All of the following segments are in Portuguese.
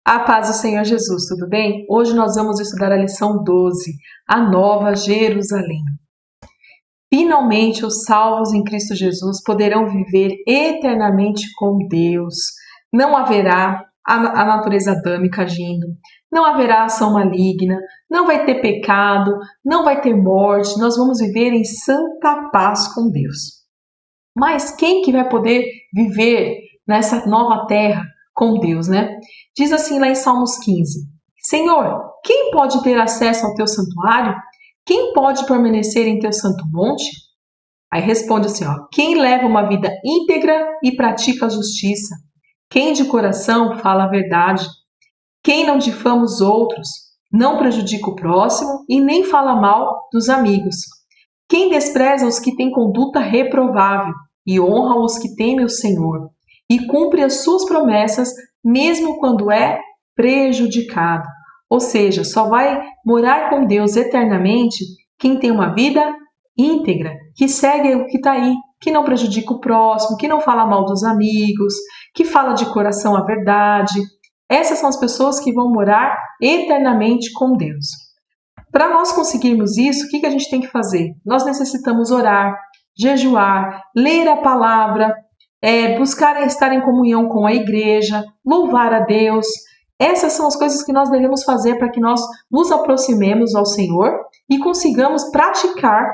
A paz do Senhor Jesus, tudo bem? Hoje nós vamos estudar a lição 12, a Nova Jerusalém. Finalmente, os salvos em Cristo Jesus poderão viver eternamente com Deus. Não haverá a natureza adâmica agindo, não haverá ação maligna, não vai ter pecado, não vai ter morte, nós vamos viver em santa paz com Deus. Mas quem que vai poder viver nessa nova terra com Deus, né? Diz assim lá em Salmos 15: Senhor, quem pode ter acesso ao teu santuário? Quem pode permanecer em teu santo monte? Aí responde assim, quem leva uma vida íntegra e pratica a justiça? Quem de coração fala a verdade? Quem não difama os outros, não prejudica o próximo e nem fala mal dos amigos? Quem despreza os que têm conduta reprovável e honra os que temem o Senhor e cumpre as suas promessas mesmo quando é prejudicado? Ou seja, só vai morar com Deus eternamente quem tem uma vida íntegra, que segue o que está aí, que não prejudica o próximo, que não fala mal dos amigos, que fala de coração a verdade. Essas são as pessoas que vão morar eternamente com Deus. Para nós conseguirmos isso, o que a gente tem que fazer? Nós necessitamos orar, jejuar, ler a palavra, buscar estar em comunhão com a igreja, louvar a Deus. Essas são as coisas que nós devemos fazer para que nós nos aproximemos ao Senhor e consigamos praticar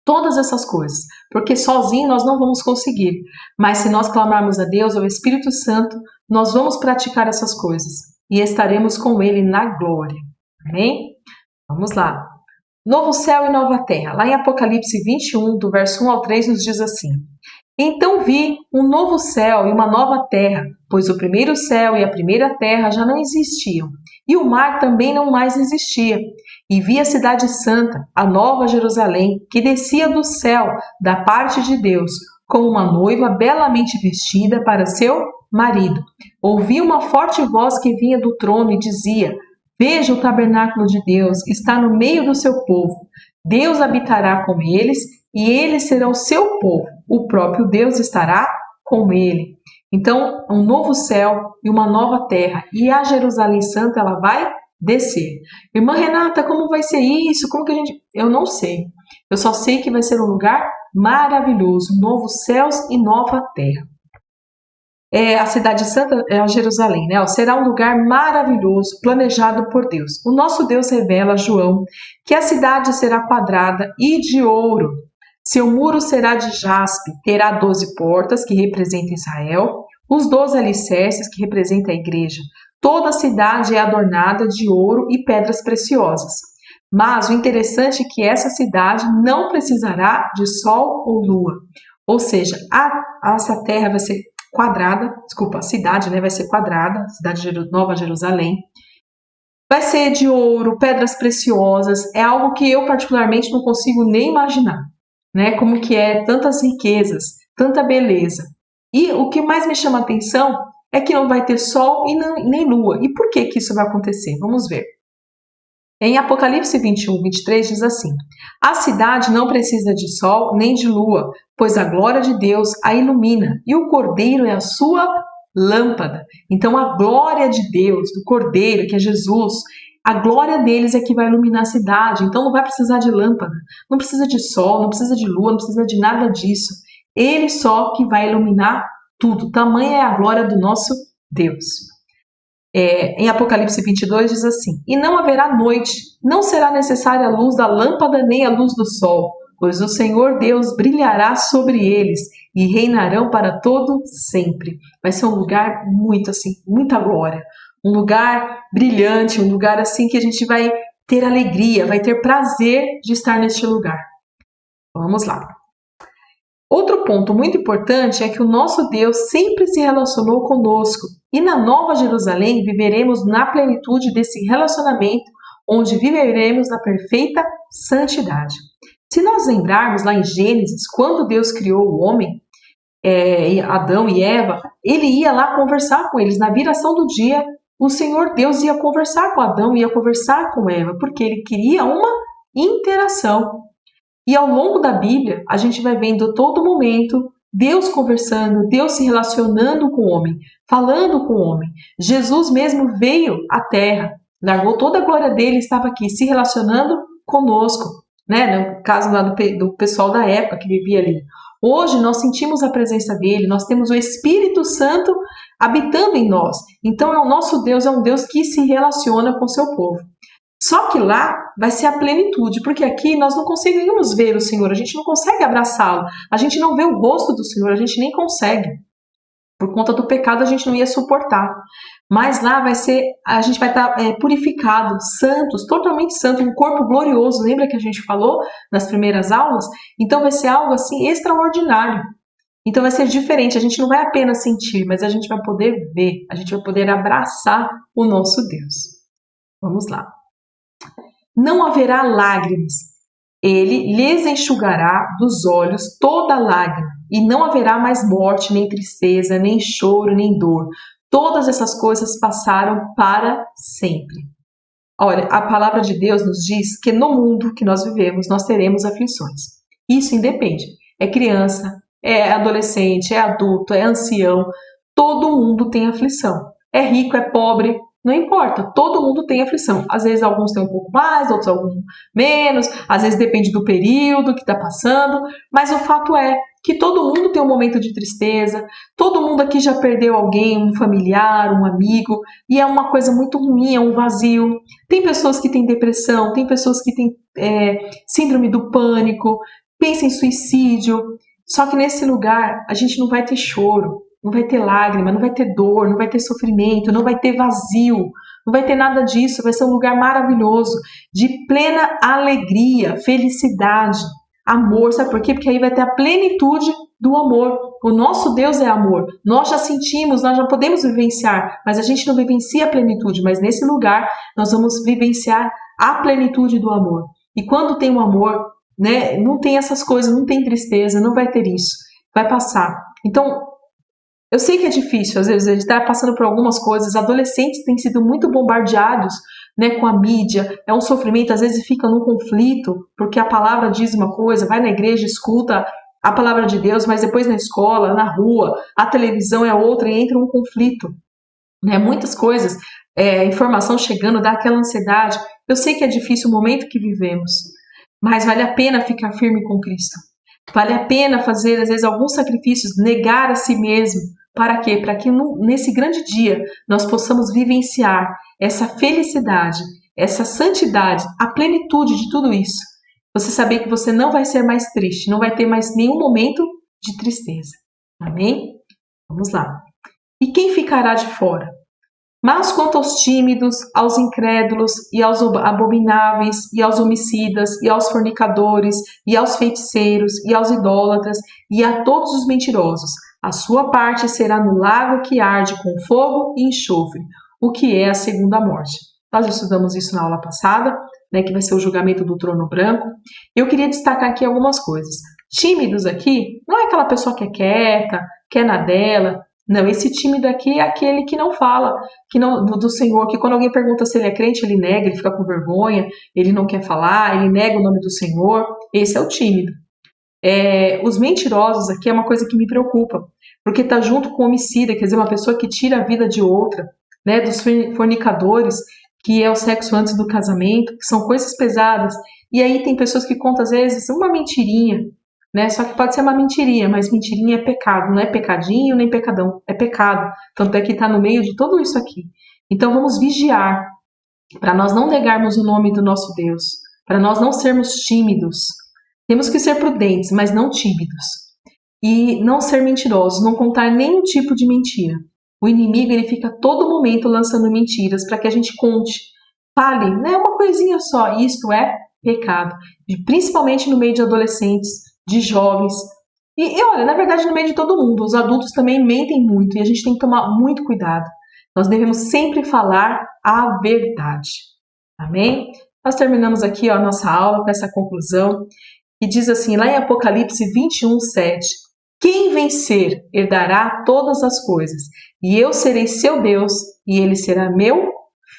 todas essas coisas, porque sozinho nós não vamos conseguir, mas se nós clamarmos a Deus, ao Espírito Santo, nós vamos praticar essas coisas e estaremos com Ele na glória. Amém? Vamos lá. Novo céu e nova terra. Lá em Apocalipse 21, do verso 1 ao 3, nos diz assim: Então vi um novo céu e uma nova terra, pois o primeiro céu e a primeira terra já não existiam, e o mar também não mais existia. E vi a cidade santa, a nova Jerusalém, que descia do céu, da parte de Deus, como uma noiva belamente vestida para seu marido. Ouvi uma forte voz que vinha do trono e dizia: Veja, o tabernáculo de Deus está no meio do seu povo. Deus habitará com eles e eles serão seu povo. O próprio Deus estará com ele. Então, um novo céu e uma nova terra. E a Jerusalém Santa, ela vai descer. Irmã Renata, como vai ser isso? Como que a gente... Eu não sei. Eu só sei que vai ser um lugar maravilhoso. Novos céus e nova terra. A cidade santa é a Jerusalém, né? Será um lugar maravilhoso, planejado por Deus. O nosso Deus revela a João que a cidade será quadrada e de ouro. Seu muro será de jaspe, terá 12 portas, que representam Israel, os 12 alicerces, que representam a igreja. Toda a cidade é adornada de ouro e pedras preciosas. Mas o interessante é que essa cidade não precisará de sol ou lua. Ou seja, essa terra vai ser quadrada, a cidade, né, vai ser quadrada, a cidade de Nova Jerusalém. Vai ser de ouro, pedras preciosas, é algo que eu particularmente não consigo nem imaginar, né, como que é tantas riquezas, tanta beleza. E o que mais me chama a atenção é que não vai ter sol e nem lua. E por que isso vai acontecer? Vamos ver. Em Apocalipse 21, 23 diz assim: A cidade não precisa de sol nem de lua, pois a glória de Deus a ilumina, e o Cordeiro é a sua lâmpada. Então a glória de Deus, do Cordeiro, que é Jesus, a glória deles é que vai iluminar a cidade. Então não vai precisar de lâmpada, não precisa de sol, não precisa de lua, não precisa de nada disso. Ele só que vai iluminar tudo. Tamanha é a glória do nosso Deus. Em Apocalipse 22 diz assim: E não haverá noite, não será necessária a luz da lâmpada nem a luz do sol, pois o Senhor Deus brilhará sobre eles e reinarão para todo sempre. Vai ser um lugar muito assim, muita glória, um lugar brilhante, um lugar assim que a gente vai ter alegria, vai ter prazer de estar neste lugar. Vamos lá. Outro ponto muito importante é que o nosso Deus sempre se relacionou conosco e na Nova Jerusalém viveremos na plenitude desse relacionamento, onde viveremos na perfeita santidade. Se nós lembrarmos lá em Gênesis, quando Deus criou o homem, Adão e Eva, ele ia lá conversar com eles. Na viração do dia, o Senhor Deus ia conversar com Adão, ia conversar com Eva, porque ele queria uma interação. E ao longo da Bíblia, a gente vai vendo todo momento Deus conversando, Deus se relacionando com o homem, falando com o homem. Jesus mesmo veio à terra, largou toda a glória dele, estava aqui se relacionando conosco, né? No caso lá do pessoal da época que vivia ali. Hoje nós sentimos a presença dele, nós temos o Espírito Santo habitando em nós. Então o nosso Deus é um Deus que se relaciona com o seu povo. Só que lá vai ser a plenitude, porque aqui nós não conseguimos ver o Senhor, a gente não consegue abraçá-lo, a gente não vê o rosto do Senhor, a gente nem consegue. Por conta do pecado a gente não ia suportar. Mas lá a gente vai estar purificado, santos, totalmente santo, um corpo glorioso. Lembra que a gente falou nas primeiras aulas? Então vai ser algo assim extraordinário. Então vai ser diferente, a gente não vai apenas sentir, mas a gente vai poder ver, a gente vai poder abraçar o nosso Deus. Vamos lá. Não haverá lágrimas, ele lhes enxugará dos olhos toda lágrima, e não haverá mais morte, nem tristeza, nem choro, nem dor. Todas essas coisas passaram para sempre. Olha, a palavra de Deus nos diz que no mundo que nós vivemos, nós teremos aflições. Isso independe. É criança, é adolescente, é adulto, é ancião. Todo mundo tem aflição. É rico, é pobre, não importa. Todo mundo tem aflição. Às vezes alguns têm um pouco mais, outros alguns menos. Às vezes depende do período que está passando. Mas o fato é que todo mundo tem um momento de tristeza. Todo mundo aqui já perdeu alguém, um familiar, um amigo. E é uma coisa muito ruim, é um vazio. Tem pessoas que têm depressão, tem pessoas que têm síndrome do pânico, pensam em suicídio. Só que nesse lugar a gente não vai ter choro, não vai ter lágrima, não vai ter dor, não vai ter sofrimento, não vai ter vazio, não vai ter nada disso. Vai ser um lugar maravilhoso, de plena alegria, felicidade, amor. Sabe por quê? Porque aí vai ter a plenitude do amor. O nosso Deus é amor. Nós já sentimos, nós já podemos vivenciar, mas a gente não vivencia a plenitude. Mas nesse lugar nós vamos vivenciar a plenitude do amor. E quando tem o amor, né, não tem essas coisas, não tem tristeza, não vai ter isso. Vai passar. Então, eu sei que é difícil, às vezes a gente está passando por algumas coisas. Adolescentes têm sido muito bombardeados, né, com a mídia. É um sofrimento, às vezes fica num conflito, porque a palavra diz uma coisa, vai na igreja, escuta a palavra de Deus, mas depois na escola, na rua, a televisão é outra e entra um conflito. Né? Muitas coisas, informação chegando, dá aquela ansiedade. Eu sei que é difícil o momento que vivemos, mas vale a pena ficar firme com Cristo. Vale a pena fazer, às vezes, alguns sacrifícios, negar a si mesmo. Para quê? Para que nesse grande dia nós possamos vivenciar essa felicidade, essa santidade, a plenitude de tudo isso. Você saber que você não vai ser mais triste, não vai ter mais nenhum momento de tristeza. Amém? Vamos lá. E quem ficará de fora? Mas quanto aos tímidos, aos incrédulos, e aos abomináveis, e aos homicidas, e aos fornicadores, e aos feiticeiros, e aos idólatras, e a todos os mentirosos, a sua parte será no lago que arde com fogo e enxofre, o que é a segunda morte. Nós estudamos isso na aula passada, né, que vai ser o julgamento do trono branco. Eu queria destacar aqui algumas coisas. Tímidos aqui não é aquela pessoa que é quieta, que é na dela. Não, esse tímido aqui é aquele que não fala do Senhor, que quando alguém pergunta se ele é crente, ele nega, ele fica com vergonha, ele não quer falar, ele nega o nome do Senhor. Esse é o tímido. Os mentirosos aqui é uma coisa que me preocupa, porque está junto com o homicida, quer dizer, uma pessoa que tira a vida de outra, né, dos fornicadores, que é o sexo antes do casamento, que são coisas pesadas. E aí tem pessoas que contam, às vezes, uma mentirinha, né? Só que pode ser uma mentirinha, mas mentirinha é pecado, não é pecadinho nem pecadão, é pecado. Tanto é que está no meio de tudo isso aqui. Então vamos vigiar, para nós não negarmos o nome do nosso Deus, para nós não sermos tímidos. Temos que ser prudentes, mas não tímidos. E não ser mentirosos, não contar nenhum tipo de mentira. O inimigo ele fica a todo momento lançando mentiras para que a gente conte, fale, né, uma coisinha só. Isto é pecado, principalmente no meio de adolescentes, de jovens. E olha, na verdade, no meio de todo mundo, os adultos também mentem muito e a gente tem que tomar muito cuidado. Nós devemos sempre falar a verdade. Amém? Nós terminamos aqui a nossa aula com essa conclusão, que diz assim, lá em Apocalipse 21:7, quem vencer herdará todas as coisas, e eu serei seu Deus, e ele será meu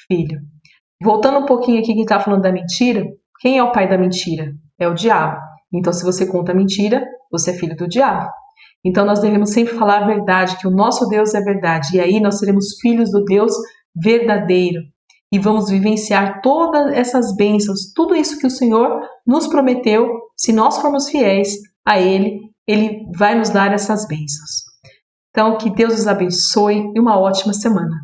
filho. Voltando um pouquinho aqui que está falando da mentira, quem é o pai da mentira? É o diabo. Então, se você conta mentira, você é filho do diabo. Então nós devemos sempre falar a verdade, que o nosso Deus é verdade. E aí nós seremos filhos do Deus verdadeiro. E vamos vivenciar todas essas bênçãos, tudo isso que o Senhor nos prometeu. Se nós formos fiéis a Ele, Ele vai nos dar essas bênçãos. Então, que Deus os abençoe e uma ótima semana.